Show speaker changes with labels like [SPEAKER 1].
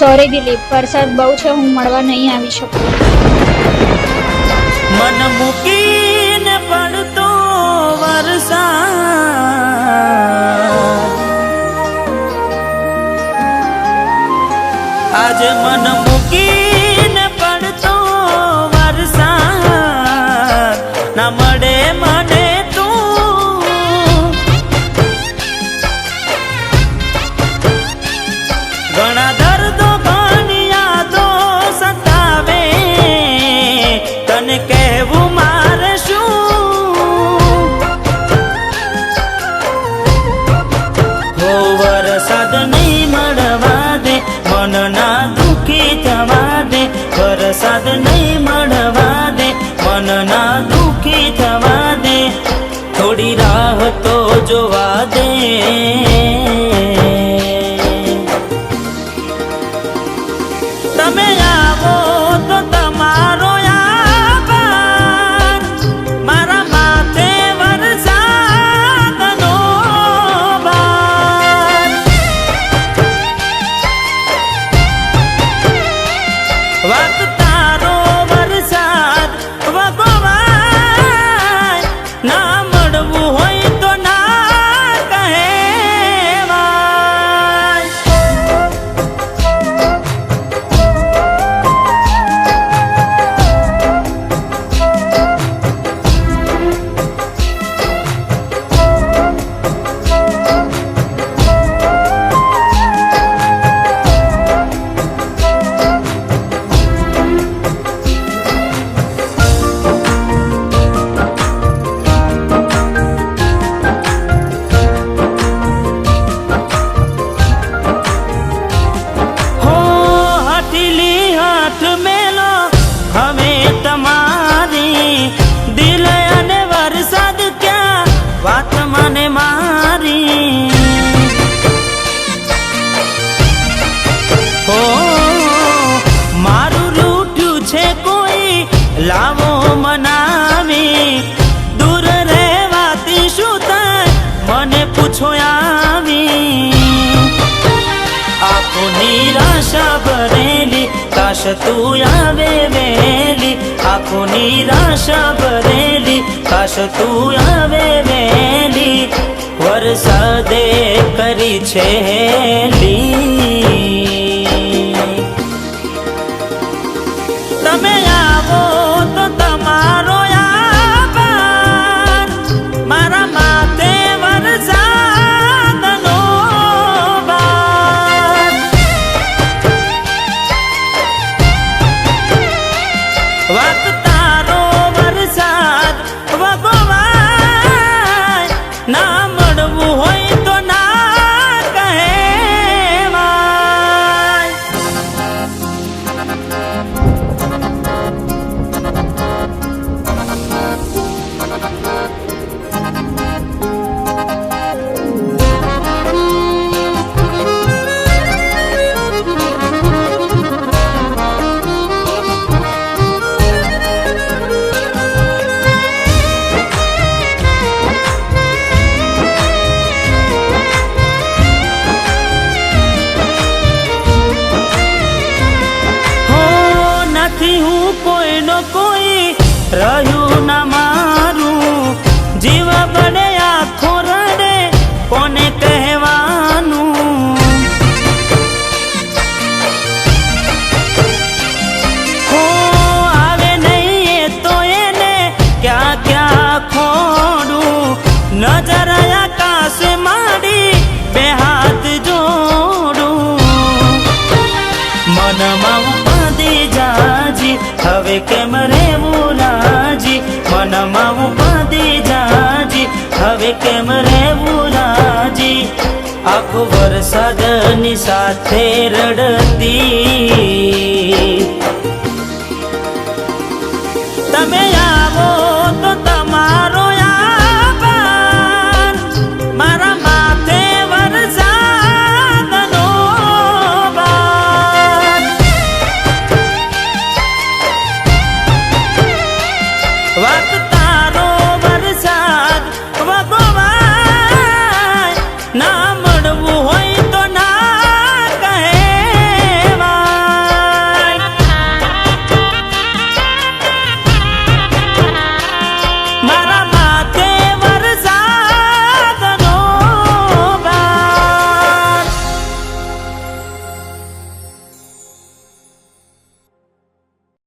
[SPEAKER 1] Sorry Dilip, વરસાદ બહુ છે, હું મળવા નહીં આવી શકું.
[SPEAKER 2] મન મૂકીને પડતો વરસાદ, આજે મન મૂકીને પડતો વરસાદ, ના મળે મને તું. ઘણા દર્દો ઘણી યાદો સતાવે, તને કહેવું મારે શું? હો વરસાદ નહીં મળવા દે, મન ના દુખી થવા દે. વરસાદ નહીં મળવા દે, મન ના દુખી થવા દે. થોડી રાહ તો જોવા દે. તમે આવો તો તમારો આભાર, મારા માથે વરસાદનો ભાર. વાત તારો વરસાદ વગોવાય, ના મળવું હોય તો ના કહેવાય. હવે તમારી દિલ અને વરસાદ ક્યાં વાત મને મારી. હો મારું રૂઠ્યું છે કોઈ લાવો મનાવી, દૂર રહેવાથી શું થાય મને પૂછો આવી. આંખો નિરાશા ભરેલી, કાશ તું આવે વેલી. આંખો નિરાશા ભરેલી, કાશ તું આવે વેલી. વરસાદે કરી છે હેલી. તમે આવો તો તમારો આભાર, મારા માથે વરસાદનો ભાર. વાત તારો વરસાદ વગોવાય, ના મળવું હોય તો ના કહેવાય. હું કોઈનો કોઈ રહ્યું ના મારું, જીવ બળે આખો રડે કોને કહેવાનું. હો આવે નહીં એ તો એને ક્યાં ક્યાં ખોડું. નજર આકાશ માંડી બે હાથ જોડું. મનમાં ઉપાધી જાજી, હવે કેમ રેવું રાજી. મનમાં ઉપાધી જાજી, હવે કેમ રેવું રાજી. આખો વરસાદની સાથે રડતી